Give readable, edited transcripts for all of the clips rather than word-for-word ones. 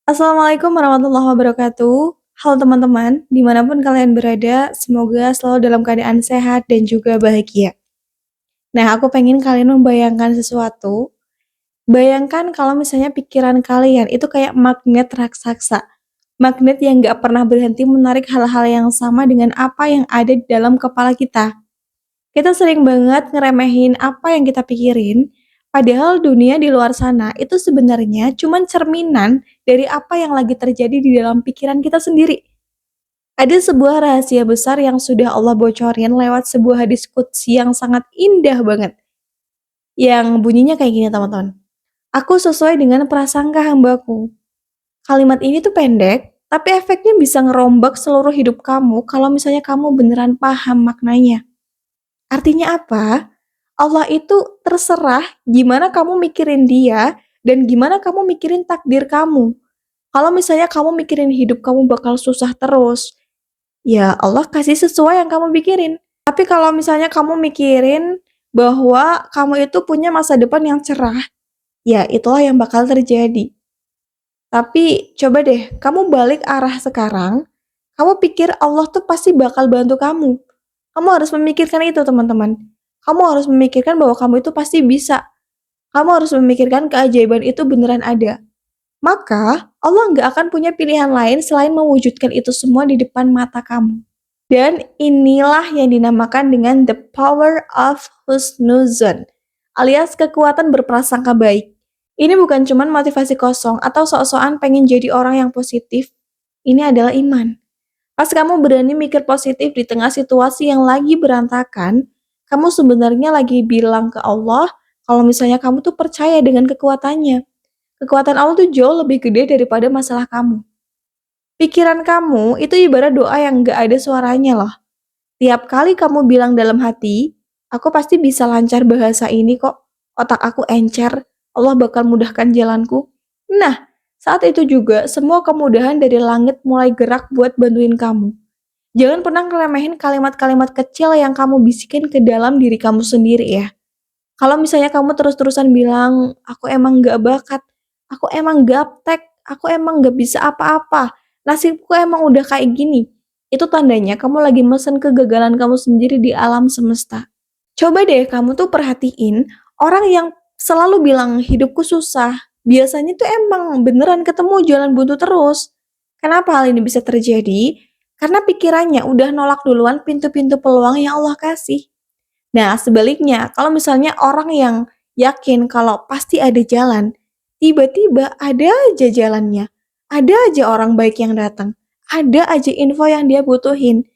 Assalamualaikum warahmatullahi wabarakatuh. Halo teman-teman, dimanapun kalian berada, semoga selalu dalam keadaan sehat dan juga bahagia. Nah, aku pengen kalian membayangkan sesuatu. Bayangkan kalau misalnya pikiran kalian itu kayak magnet raksasa. Magnet yang gak pernah berhenti menarik hal-hal yang sama dengan apa yang ada di dalam kepala kita. Kita sering banget ngeremehin apa yang kita pikirin, padahal dunia di luar sana itu sebenarnya cuman cerminan dari apa yang lagi terjadi di dalam pikiran kita sendiri. Ada sebuah rahasia besar yang sudah Allah bocorin lewat sebuah hadis qudsi yang sangat indah banget. Yang bunyinya kayak gini teman-teman. Aku sesuai dengan prasangka hambaku. Kalimat ini tuh pendek, tapi efeknya bisa ngerombak seluruh hidup kamu kalau misalnya kamu beneran paham maknanya. Artinya apa? Allah itu terserah gimana kamu mikirin dia dan gimana kamu mikirin takdir kamu. Kalau misalnya kamu mikirin hidup kamu bakal susah terus, ya Allah kasih sesuai yang kamu pikirin. Tapi kalau misalnya kamu mikirin bahwa kamu itu punya masa depan yang cerah, ya itulah yang bakal terjadi. Tapi coba deh, kamu balik arah sekarang, kamu pikir Allah tuh pasti bakal bantu kamu. Kamu harus memikirkan itu teman-teman. Kamu harus memikirkan bahwa kamu itu pasti bisa. Kamu harus memikirkan keajaiban itu beneran ada. Maka Allah nggak akan punya pilihan lain selain mewujudkan itu semua di depan mata kamu. Dan inilah yang dinamakan dengan the power of husnuzon, alias kekuatan berprasangka baik. Ini bukan cuman motivasi kosong atau sok-sokan pengen jadi orang yang positif. Ini adalah iman. Pas kamu berani mikir positif di tengah situasi yang lagi berantakan, kamu sebenarnya lagi bilang ke Allah kalau misalnya kamu tuh percaya dengan kekuatannya. Kekuatan Allah tuh jauh lebih gede daripada masalah kamu. Pikiran kamu itu ibarat doa yang gak ada suaranya loh. Tiap kali kamu bilang dalam hati, aku pasti bisa lancar bahasa ini kok, otak aku encer, Allah bakal mudahkan jalanku. Nah, saat itu juga semua kemudahan dari langit mulai gerak buat bantuin kamu. Jangan pernah ngeremehin kalimat-kalimat kecil yang kamu bisikin ke dalam diri kamu sendiri ya. Kalau misalnya kamu terus-terusan bilang, aku emang gak bakat, aku emang gaptek, aku emang gak bisa apa-apa, nasibku emang udah kayak gini. Itu tandanya kamu lagi mesen kegagalan kamu sendiri di alam semesta. Coba deh kamu tuh perhatiin orang yang selalu bilang hidupku susah. Biasanya tuh emang beneran ketemu jalan buntu terus. Kenapa hal ini bisa terjadi? Karena pikirannya udah nolak duluan pintu-pintu peluang yang Allah kasih. Nah, sebaliknya, kalau misalnya orang yang yakin kalau pasti ada jalan, tiba-tiba ada aja jalannya. Ada aja orang baik yang datang. Ada aja info yang dia butuhin.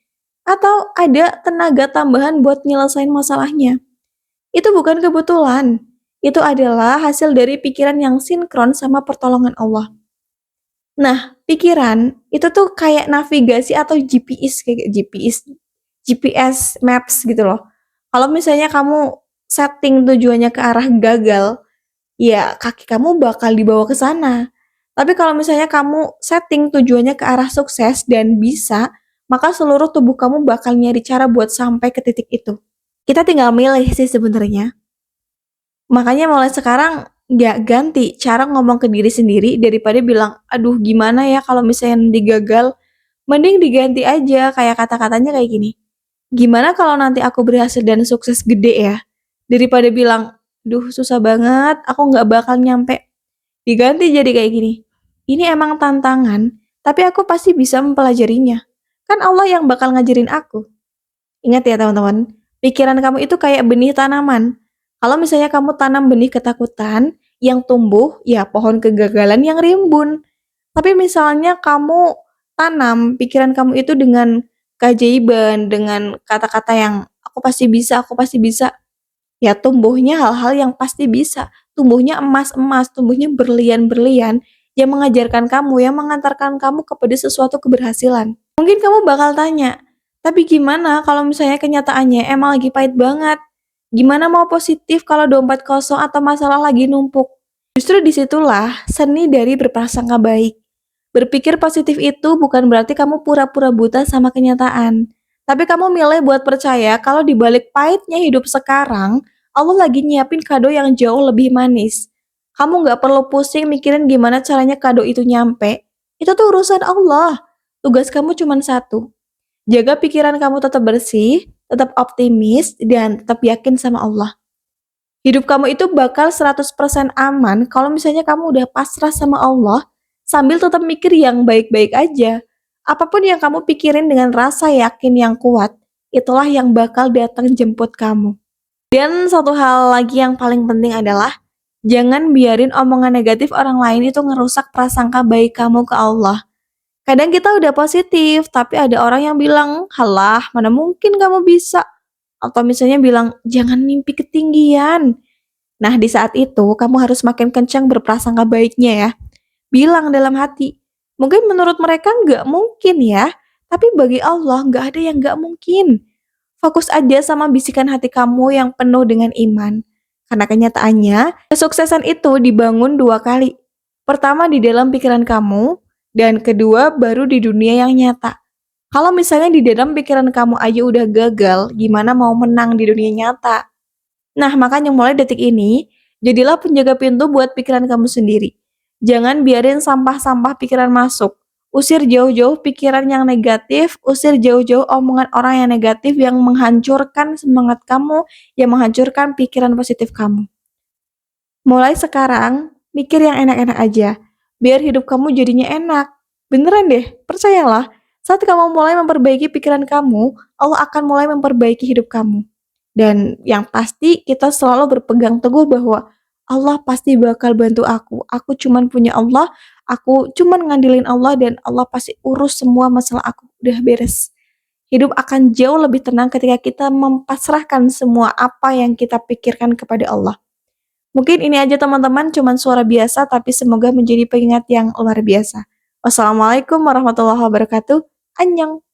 Atau ada tenaga tambahan buat nyelesain masalahnya. Itu bukan kebetulan. Itu adalah hasil dari pikiran yang sinkron sama pertolongan Allah. Nah, pikiran itu tuh kayak navigasi atau GPS kayak GPS Maps gitu loh. Kalau misalnya kamu setting tujuannya ke arah gagal, ya kaki kamu bakal dibawa ke sana. Tapi kalau misalnya kamu setting tujuannya ke arah sukses dan bisa, maka seluruh tubuh kamu bakal nyari cara buat sampai ke titik itu. Kita tinggal milih sih sebenarnya. Makanya mulai sekarang nggak ganti cara ngomong ke diri sendiri daripada bilang, aduh gimana ya kalau misalnya nanti gagal, mending diganti aja kayak kata-katanya kayak gini. Gimana kalau nanti aku berhasil dan sukses gede ya? Daripada bilang, duh susah banget, aku nggak bakal nyampe. Diganti jadi kayak gini. Ini emang tantangan, tapi aku pasti bisa mempelajarinya. Kan Allah yang bakal ngajarin aku. Ingat ya teman-teman, pikiran kamu itu kayak benih tanaman. Kalau misalnya kamu tanam benih ketakutan, yang tumbuh ya pohon kegagalan yang rimbun. Tapi misalnya kamu tanam pikiran kamu itu dengan keajaiban, dengan kata-kata yang aku pasti bisa, ya tumbuhnya hal-hal yang pasti bisa. Tumbuhnya emas-emas, tumbuhnya berlian-berlian yang mengajarkan kamu, yang mengantarkan kamu kepada sesuatu keberhasilan. Mungkin kamu bakal tanya, tapi gimana kalau misalnya kenyataannya emang lagi pahit banget? Gimana mau positif kalau dompet kosong atau masalah lagi numpuk? Justru disitulah seni dari berprasangka baik. Berpikir positif itu bukan berarti kamu pura-pura buta sama kenyataan. Tapi kamu milih buat percaya kalau di balik pahitnya hidup sekarang, Allah lagi nyiapin kado yang jauh lebih manis. Kamu nggak perlu pusing mikirin gimana caranya kado itu nyampe. Itu tuh urusan Allah. Tugas kamu cuma satu. Jaga pikiran kamu tetap bersih, tetap optimis, dan tetap yakin sama Allah. Hidup kamu itu bakal 100% aman kalau misalnya kamu udah pasrah sama Allah, sambil tetap mikir yang baik-baik aja. Apapun yang kamu pikirin dengan rasa yakin yang kuat, itulah yang bakal datang jemput kamu. Dan satu hal lagi yang paling penting adalah, jangan biarin omongan negatif orang lain itu ngerusak prasangka baik kamu ke Allah. Kadang kita udah positif, tapi ada orang yang bilang, halah, mana mungkin kamu bisa. Atau misalnya bilang, jangan mimpi ketinggian. Nah, di saat itu, kamu harus makin kencang berprasangka baiknya ya. Bilang dalam hati, mungkin menurut mereka nggak mungkin ya, tapi bagi Allah nggak ada yang nggak mungkin. Fokus aja sama bisikan hati kamu yang penuh dengan iman. Karena kenyataannya, kesuksesan itu dibangun dua kali. Pertama di dalam pikiran kamu, dan kedua baru di dunia yang nyata. Kalau misalnya di dalam pikiran kamu aja udah gagal, gimana mau menang di dunia nyata? Nah, makanya mulai detik ini, jadilah penjaga pintu buat pikiran kamu sendiri. Jangan biarin sampah-sampah pikiran masuk. Usir jauh-jauh pikiran yang negatif, usir jauh-jauh omongan orang yang negatif yang menghancurkan semangat kamu, yang menghancurkan pikiran positif kamu. Mulai sekarang, mikir yang enak-enak aja, biar hidup kamu jadinya enak. Beneran deh, percayalah, saat kamu mulai memperbaiki pikiran kamu, Allah akan mulai memperbaiki hidup kamu. Dan yang pasti kita selalu berpegang teguh bahwa Allah pasti bakal bantu aku. Aku cuman punya Allah, aku cuman ngandelin Allah dan Allah pasti urus semua masalah aku. Udah beres. Hidup akan jauh lebih tenang ketika kita mempasrahkan semua apa yang kita pikirkan kepada Allah. Mungkin ini aja teman-teman, cuman suara biasa tapi semoga menjadi pengingat yang luar biasa. Wassalamualaikum warahmatullahi wabarakatuh. Annyeong.